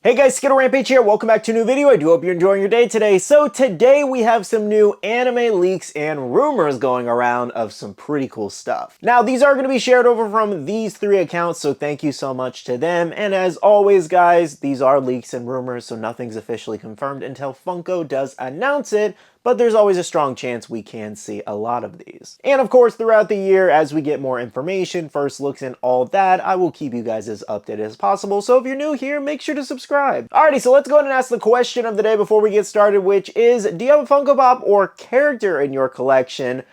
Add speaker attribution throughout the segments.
Speaker 1: Hey guys, SkittleRampage here. Welcome back to a new video. I do hope you're enjoying your day today. So today we have some new anime leaks and rumors going around of some pretty cool stuff. Now these are going to be shared over from these three accounts, so thank you so much to them. And as always guys, these are leaks and rumors, so nothing's officially confirmed until Funko does announce it. But there's always a strong chance we can see a lot of these. And of course, throughout the year, as we get more information, first looks and all that, I will keep you guys as updated as possible. So if you're new here, make sure to subscribe. Alrighty, so let's go ahead and ask the question of the day before we get started, which is, do you have a Funko Pop or character in your collection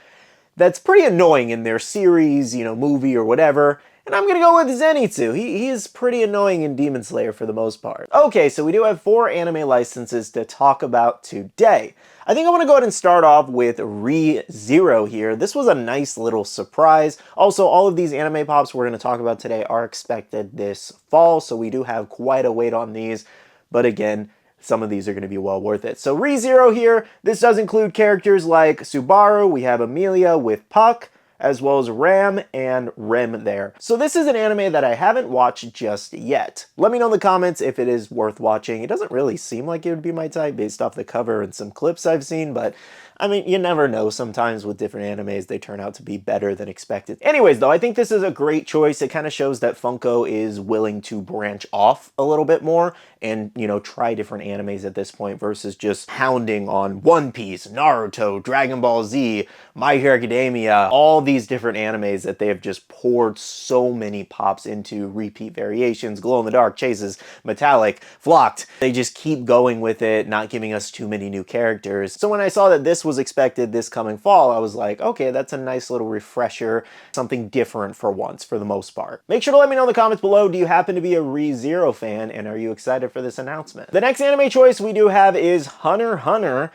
Speaker 1: that's pretty annoying in their series, movie or whatever? And I'm gonna go with Zenitsu. He is pretty annoying in Demon Slayer for the most part. Okay, so we do have 4 anime licenses to talk about today. I think I want to go ahead and start off with ReZero here. This was a nice little surprise. Also, all of these anime pops we're going to talk about today are expected this fall, so we do have quite a wait on these. But again, some of these are going to be well worth it. So ReZero here, this does include characters like Subaru, we have Amelia with Puck, as well as Ram and Rem there. So this is an anime that I haven't watched just yet. Let me know in the comments if it is worth watching. It doesn't really seem like it would be my type based off the cover and some clips I've seen, but I mean, you never know. Sometimes with different animes, they turn out to be better than expected. Anyways, though, I think this is a great choice. It kind of shows that Funko is willing to branch off a little bit more and, try different animes at this point versus just hounding on One Piece, Naruto, Dragon Ball Z, My Hero Academia, all these different animes that they have just poured so many pops into, repeat variations, glow-in-the-dark, chases, metallic, flocked. They just keep going with it, not giving us too many new characters. So when I saw that this was expected this coming fall, I was like, okay, that's a nice little refresher, something different for once, for the most part. Make sure to let me know in the comments below, do you happen to be a ReZero fan, and are you excited for this announcement? The next anime choice we do have is Hunter x Hunter,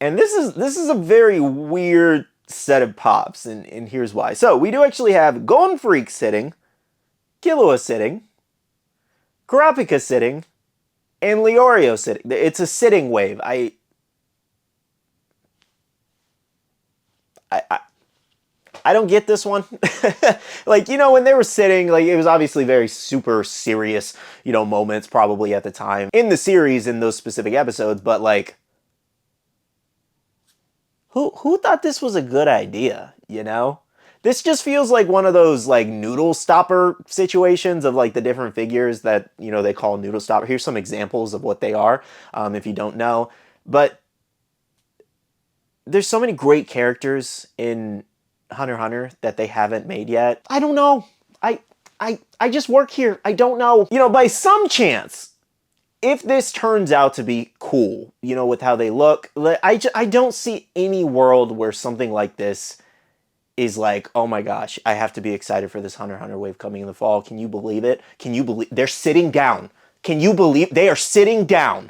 Speaker 1: and this is a very weird set of pops, and here's why. So we do actually have Gon Freak sitting, Killua sitting, Kurapika sitting, and Leorio sitting. It's a sitting wave. I don't get this one. Like, when they were sitting, like, it was obviously very super serious, moments probably at the time in the series, in those specific episodes, but like, who thought this was a good idea, This just feels like one of those, like, noodle stopper situations of, like, the different figures that, they call noodle stopper. Here's some examples of what they are, if you don't know. But there's so many great characters in Hunter x Hunter that they haven't made yet. I don't know. I just work here. I don't know. By some chance, if this turns out to be cool, with how they look, I don't see any world where something like this is like, oh my gosh, I have to be excited for this Hunter x Hunter wave coming in the fall. Can you believe it? Can you believe they're sitting down? Can you believe they are sitting down?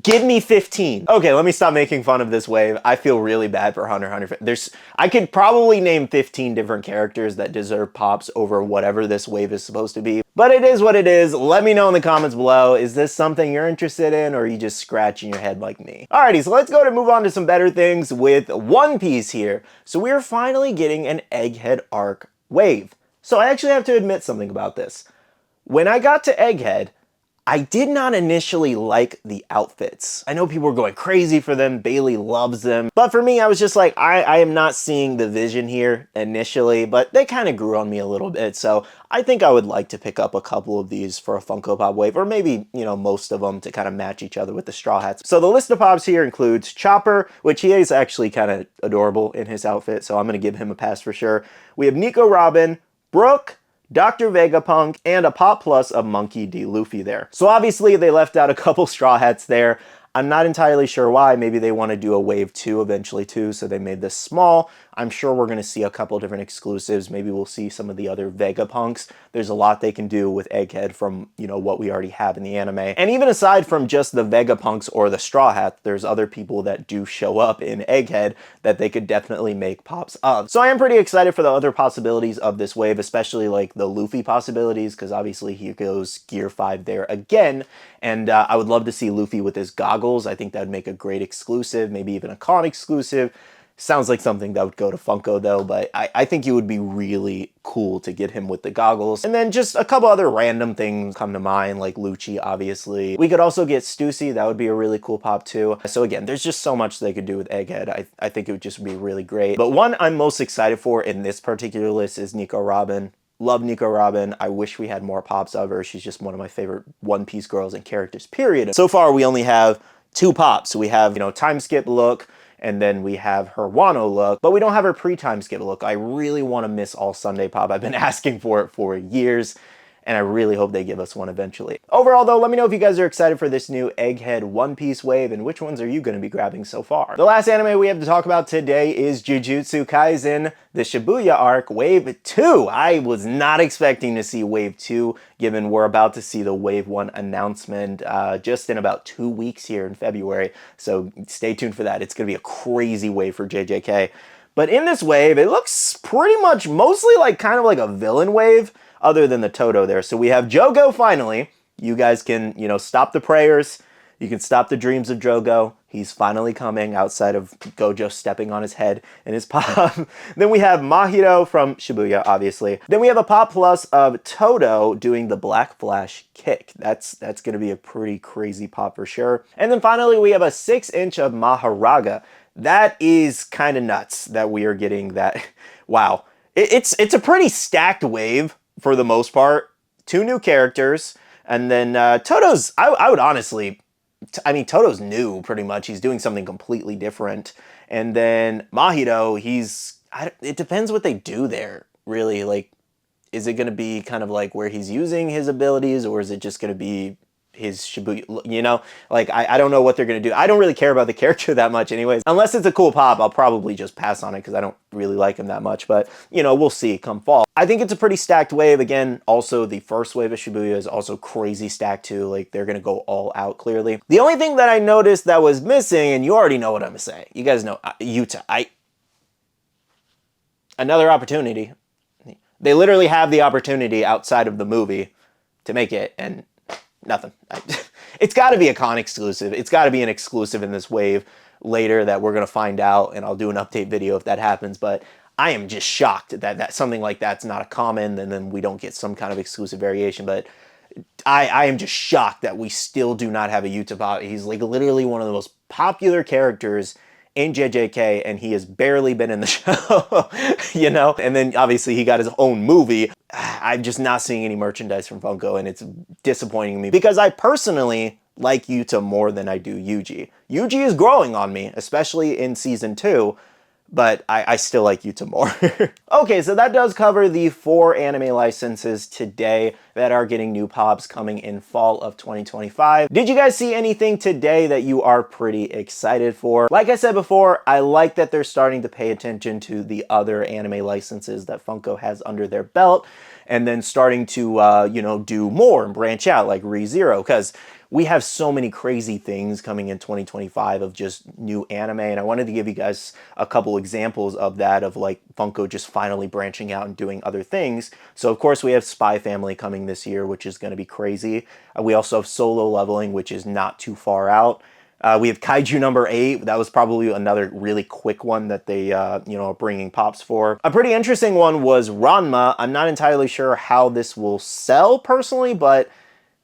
Speaker 1: Give me 15. Okay, let me stop making fun of this wave. I feel really bad for Hunter x Hunter. I could probably name 15 different characters that deserve pops over whatever this wave is supposed to be. But it is what it is. Let me know in the comments below. Is this something you're interested in, or are you just scratching your head like me? Alrighty, so let's go and move on to some better things with One Piece here. So we're finally getting an Egghead arc wave. So I actually have to admit something about this. When I got to Egghead, I did not initially like the outfits. I know people were going crazy for them. Bailey loves them. But for me, I was just like, I am not seeing the vision here initially, but they kind of grew on me a little bit. So I think I would like to pick up a couple of these for a Funko Pop wave, or maybe, most of them to kind of match each other with the Straw Hats. So the list of pops here includes Chopper, which he is actually kind of adorable in his outfit, so I'm going to give him a pass for sure. We have Nico Robin, Brooke, Dr. Vegapunk, and a pop plus of Monkey D. Luffy there. So obviously they left out a couple Straw Hats there. I'm not entirely sure why. Maybe they want to do a wave 2 eventually too, so they made this small. I'm sure we're going to see a couple different exclusives. Maybe we'll see some of the other Vegapunks. There's a lot they can do with Egghead from, what we already have in the anime. And even aside from just the Vegapunks or the Straw Hat, there's other people that do show up in Egghead that they could definitely make pops of. So I am pretty excited for the other possibilities of this wave, especially like the Luffy possibilities, because obviously he goes Gear 5 there again. And I would love to see Luffy with his goggles. I think that would make a great exclusive, maybe even a con exclusive. Sounds like something that would go to Funko though, but I think it would be really cool to get him with the goggles. And then just a couple other random things come to mind, like Lucci, obviously. We could also get Stussy. That would be a really cool pop too. So again, there's just so much they could do with Egghead. I think it would just be really great. But one I'm most excited for in this particular list is Nico Robin. Love Nico Robin. I wish we had more pops of her. She's just one of my favorite One Piece girls and characters, period. So far, we only have 2 pops. We have, time skip look, and then we have her Wano look, but we don't have her pre-time skip look. I really want to miss All Sunday pop. I've been asking for it for years, and I really hope they give us one eventually. Overall though, let me know if you guys are excited for this new Egghead One Piece wave, and which ones are you going to be grabbing so far. The last anime we have to talk about today is Jujutsu Kaisen, the Shibuya arc, Wave 2. I was not expecting to see Wave 2, given we're about to see the Wave 1 announcement just in about 2 weeks here in February, so stay tuned for that. It's going to be a crazy wave for JJK. But in this wave, it looks pretty much mostly like kind of like a villain wave, other than the Toto there. So we have Jogo finally. You guys can, stop the prayers. You can stop the dreams of Jogo. He's finally coming outside of Gojo stepping on his head in his pop. Then we have Mahito from Shibuya, obviously. Then we have a pop plus of Toto doing the Black Flash kick. That's going to be a pretty crazy pop for sure. And then finally, we have a 6-inch of Maharaga. That is kind of nuts that we are getting that. Wow. It's a pretty stacked wave for the most part. 2 new characters. And then Toto's, I would honestly, Toto's new pretty much. He's doing something completely different. And then Mahito, it depends what they do there, really. Like, is it going to be kind of like where he's using his abilities, or is it just going to be his Shibuya, like, I don't know what they're going to do. I don't really care about the character that much anyways. Unless it's a cool pop, I'll probably just pass on it because I don't really like him that much, but, we'll see come fall. I think it's a pretty stacked wave. Again, also the first wave of Shibuya is also crazy stacked too. Like, they're going to go all out clearly. The only thing that I noticed that was missing, and you already know what I'm going to say. You guys know, Yuta. Another opportunity. They literally have the opportunity outside of the movie to make it, and nothing. It's got to be a con exclusive. It's got to be an exclusive in this wave later that we're going to find out, and I'll do an update video if that happens, but I am just shocked that something like that's not a common, and then we don't get some kind of exclusive variation, but I am just shocked that we still do not have a Yuta pop. He's like literally one of the most popular characters in JJK, and he has barely been in the show, And then obviously he got his own movie. I'm just not seeing any merchandise from Funko, and it's disappointing me because I personally like Yuta more than I do Yuji. Yuji is growing on me, especially in season 2, but I still like Yuta more. Okay, so that does cover the 4 anime licenses today that are getting new pops coming in fall of 2025. Did you guys see anything today that you are pretty excited for? Like I said before, I like that they're starting to pay attention to the other anime licenses that Funko has under their belt, and then starting to, do more and branch out like ReZero, because we have so many crazy things coming in 2025 of just new anime, and I wanted to give you guys a couple examples of that, of like Funko just finally branching out and doing other things. So of course we have Spy Family coming this year, which is going to be crazy. We also have Solo Leveling, which is not too far out. We have Kaiju number 8. That was probably another really quick one that they, are bringing pops for. A pretty interesting one was Ranma. I'm not entirely sure how this will sell personally, but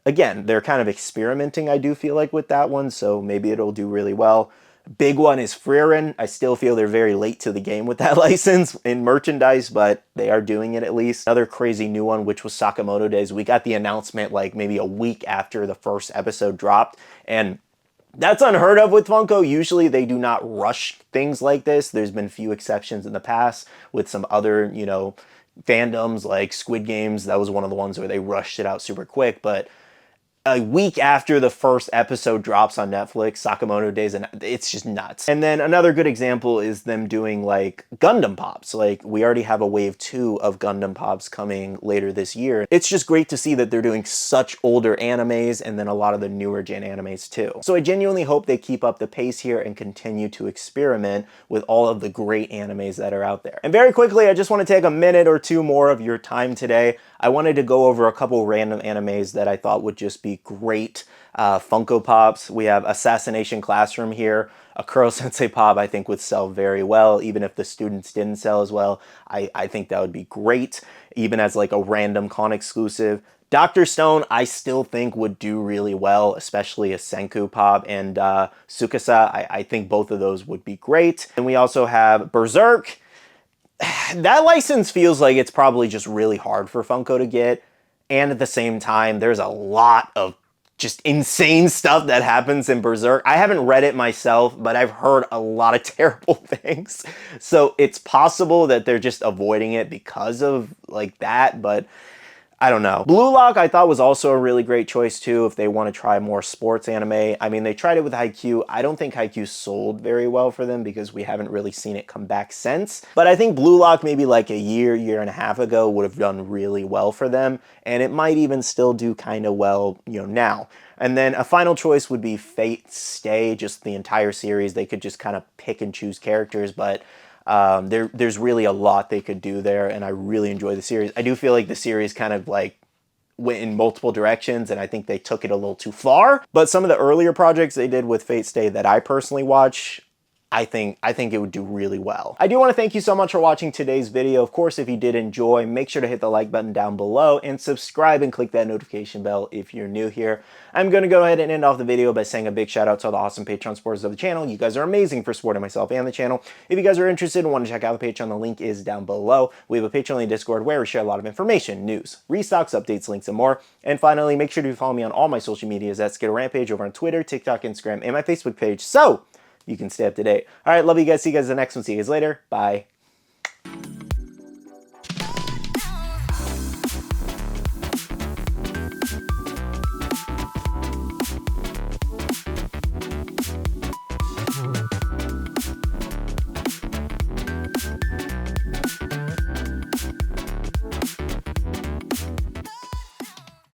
Speaker 1: again, they're kind of experimenting, I do feel like, with that one, so maybe it'll do really well. Big one is Frieren. I still feel they're very late to the game with that license in merchandise, but they are doing it at least. Another crazy new one, which was Sakamoto Days. We got the announcement like maybe a week after the first episode dropped, and that's unheard of with Funko. Usually they do not rush things like this. There's been few exceptions in the past with some other, fandoms like Squid Games. That was one of the ones where they rushed it out super quick, but a week after the first episode drops on Netflix, Sakamoto Days, and it's just nuts. And then another good example is them doing like Gundam pops. Like, we already have a wave 2 of Gundam pops coming later this year. It's just great to see that they're doing such older animes, and then a lot of the newer gen animes too. So I genuinely hope they keep up the pace here and continue to experiment with all of the great animes that are out there. And very quickly, I just want to take a minute or two more of your time today. I wanted to go over a couple random animes that I thought would just be great Funko Pops. We have Assassination Classroom here. A Kuro Sensei Pop I think would sell very well, even if the students didn't sell as well. I think that would be great, even as like a random con exclusive. Dr. Stone, I still think would do really well, especially a Senku Pop, and Tsukasa, I think both of those would be great. And we also have Berserk. That license feels like it's probably just really hard for Funko to get, and at the same time, there's a lot of just insane stuff that happens in Berserk. I haven't read it myself, but I've heard a lot of terrible things. So it's possible that they're just avoiding it because of like that, but I don't know. Blue Lock I thought was also a really great choice too if they want to try more sports anime. I mean, they tried it with Haikyuu. I don't think Haikyuu sold very well for them because we haven't really seen it come back since. But I think Blue Lock maybe like a year and a half ago would have done really well for them. And it might even still do kind of well, you know, now. And then a final choice would be Fate Stay, just the entire series. They could just kind of pick and choose characters, but there's really a lot they could do there, and I really enjoy the series. I do feel like the series kind of like went in multiple directions, and I think they took it a little too far. But some of the earlier projects they did with Fate Stay that I personally watch, I think it would do really well. I do want to thank you so much for watching today's video. Of course, if you did enjoy, make sure to hit the like button down below and subscribe and click that notification bell if you're new here. I'm going to go ahead and end off the video by saying a big shout out to all the awesome Patreon supporters of the channel. You guys are amazing for supporting myself and the channel. If you guys are interested and want to check out the Patreon, the link is down below. We have a Patreon and Discord where we share a lot of information, news, restocks, updates, links, and more. And finally, make sure to follow me on all my social medias at SkittleRampage over on Twitter, TikTok, Instagram, and my Facebook page, so you can stay up to date. All right, love you guys. See you guys in the next one. See you guys later. Bye.